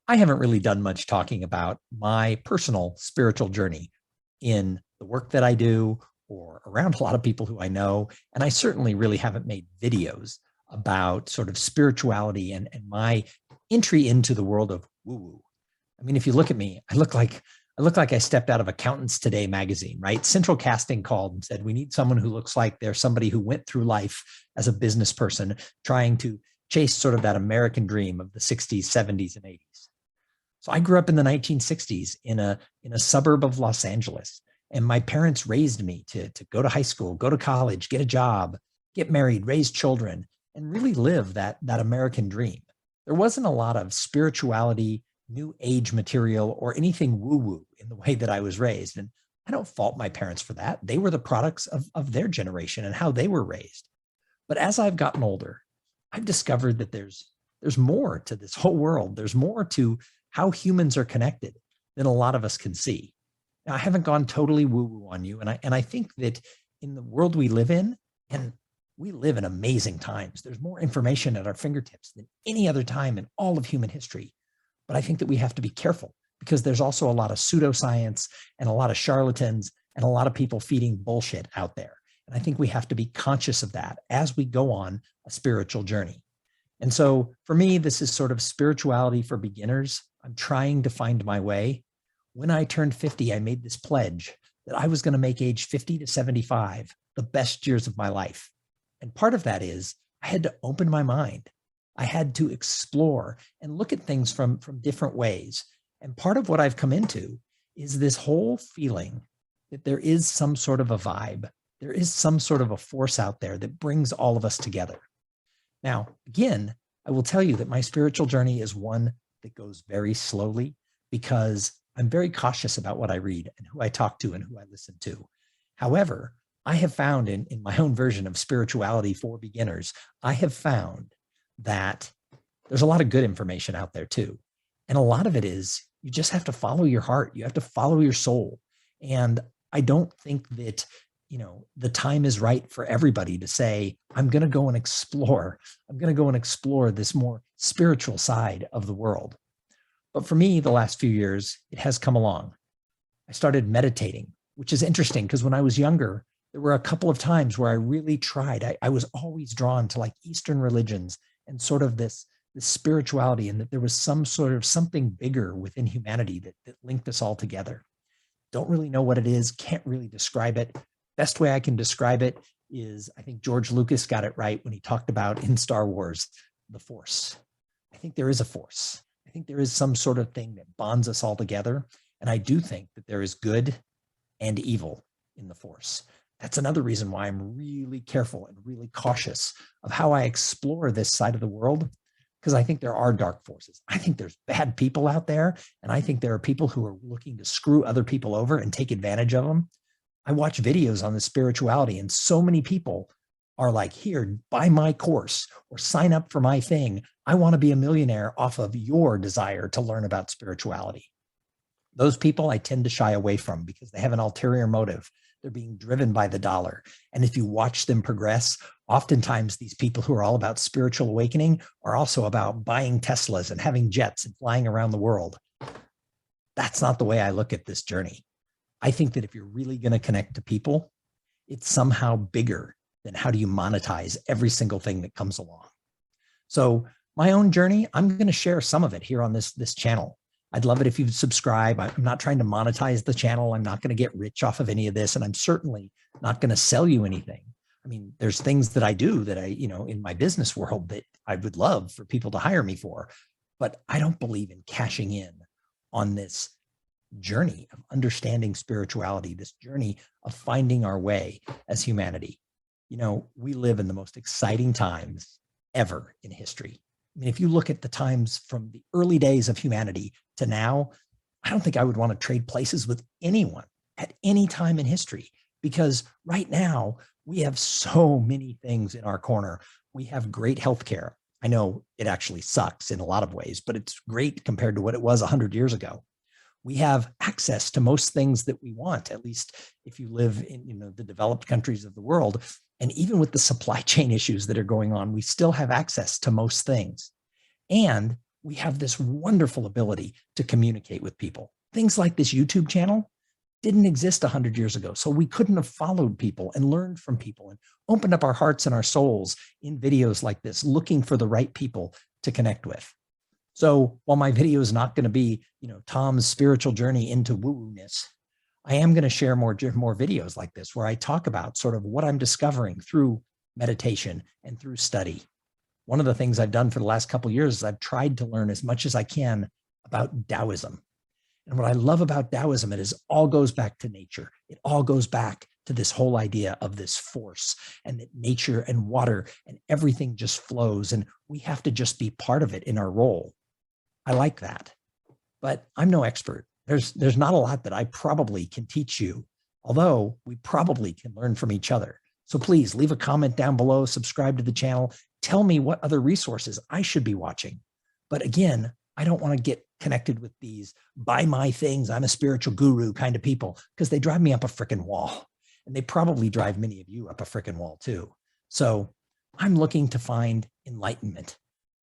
I haven't really done much talking about my personal spiritual journey in the work that I do or around a lot of people who I know. And I certainly really haven't made videos about sort of spirituality and my entry into the world of woo-woo. I mean, if you look at me, I look like I stepped out of Accountants Today magazine, right? Central Casting called and said, we need someone who looks like they're somebody who went through life as a business person trying to chase sort of that American dream of the 60s, 70s, and 80s. So I grew up in the 1960s in a suburb of Los Angeles, and my parents raised me to go to high school, go to college, get a job, get married, raise children, and really live that American dream. There wasn't a lot of spirituality, new age material, or anything woo-woo in the way that I was raised. And I don't fault my parents for that. They were the products of their generation and how they were raised. But as I've gotten older, I've discovered that there's more to this whole world. There's more to how humans are connected than a lot of us can see. Now, I haven't gone totally woo-woo on you, and I think that in the world we live in, and we live in amazing times. There's more information at our fingertips than any other time in all of human history. But I think that we have to be careful because there's also a lot of pseudoscience and a lot of charlatans and a lot of people feeding bullshit out there. And I think we have to be conscious of that as we go on a spiritual journey. And so for me, this is sort of spirituality for beginners. I'm trying to find my way. When I turned 50, I made this pledge that I was going to make age 50 to 75 the best years of my life. And part of that is I had to open my mind. I had to explore and look at things from different ways. And part of what I've come into is this whole feeling that there is some sort of a vibe. There is some sort of a force out there that brings all of us together. Now, again, I will tell you that my spiritual journey is one that goes very slowly because I'm very cautious about what I read and who I talk to and who I listen to. However, I have found in my own version of spirituality for beginners, I have found that there's a lot of good information out there too. And a lot of it is you just have to follow your heart. You have to follow your soul. And I don't think that, the time is right for everybody to say, I'm going to go and explore. I'm going to go and explore this more spiritual side of the world. But for me, the last few years, it has come along. I started meditating, which is interesting because when I was younger, there were a couple of times where I really tried. I was always drawn to like Eastern religions and sort of this spirituality, and that there was some sort of something bigger within humanity that linked us all together. Don't really know what it is, can't really describe it. Best way I can describe it is I think George Lucas got it right when he talked about in Star Wars, the Force. I think there is a force. I think there is some sort of thing that bonds us all together. And I do think that there is good and evil in the Force. That's another reason why I'm really careful and really cautious of how I explore this side of the world, because I think there are dark forces. I think there's bad people out there, and I think there are people who are looking to screw other people over and take advantage of them. I watch videos on the spirituality, and so many people are like, here, buy my course or sign up for my thing. I want to be a millionaire off of your desire to learn about spirituality. Those people I tend to shy away from because they have an ulterior motive. They're being driven by the dollar. And if you watch them progress, oftentimes these people who are all about spiritual awakening are also about buying Teslas and having jets and flying around the world. That's not the way I look at this journey. I think that if you're really going to connect to people, it's somehow bigger than how do you monetize every single thing that comes along. So my own journey, I'm going to share some of it here on this channel. I'd love it if you'd subscribe. I'm not trying to monetize the channel. I'm not going to get rich off of any of this. And I'm certainly not going to sell you anything. I mean, there's things that I do that in my business world that I would love for people to hire me for, but I don't believe in cashing in on this journey of understanding spirituality, this journey of finding our way as humanity. We live in the most exciting times ever in history. I mean, if you look at the times from the early days of humanity to now, I don't think I would want to trade places with anyone at any time in history, because right now we have so many things in our corner. We have great healthcare. I know it actually sucks in a lot of ways, but it's great compared to what it was 100 years ago. We have access to most things that we want, at least if you live in the developed countries of the world. And even with the supply chain issues that are going on, we still have access to most things. And we have this wonderful ability to communicate with people. Things like this YouTube channel didn't exist 100 years ago. So we couldn't have followed people and learned from people and opened up our hearts and our souls in videos like this, looking for the right people to connect with. So while my video is not going to be, Thom's spiritual journey into woo-woo-ness, I am going to share more videos like this where I talk about sort of what I'm discovering through meditation and through study. One of the things I've done for the last couple of years is I've tried to learn as much as I can about Taoism. And what I love about Taoism, it all goes back to nature. It all goes back to this whole idea of this force, and that nature and water and everything just flows, and we have to just be part of it in our role. I like that, but I'm no expert. There's not a lot that I probably can teach you, although we probably can learn from each other. So please leave a comment down below, subscribe to the channel, tell me what other resources I should be watching. But again, I don't want to get connected with these buy my things, I'm a spiritual guru kind of people, because they drive me up a freaking wall. And they probably drive many of you up a freaking wall too. So I'm looking to find enlightenment.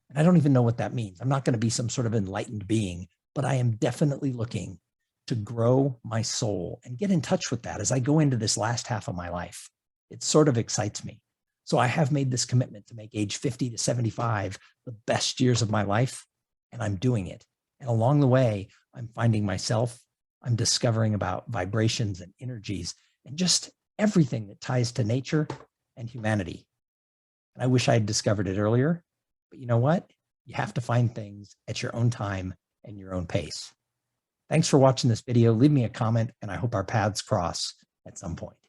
And I don't even know what that means. I'm not going to be some sort of enlightened being, but I am definitely looking to grow my soul and get in touch with that as I go into this last half of my life. It sort of excites me. So I have made this commitment to make age 50 to 75 the best years of my life, and I'm doing it. And along the way, I'm finding myself, I'm discovering about vibrations and energies and just everything that ties to nature and humanity. And I wish I had discovered it earlier, but you know what? You have to find things at your own time and your own pace. Thanks for watching this video. Leave me a comment, and I hope our paths cross at some point.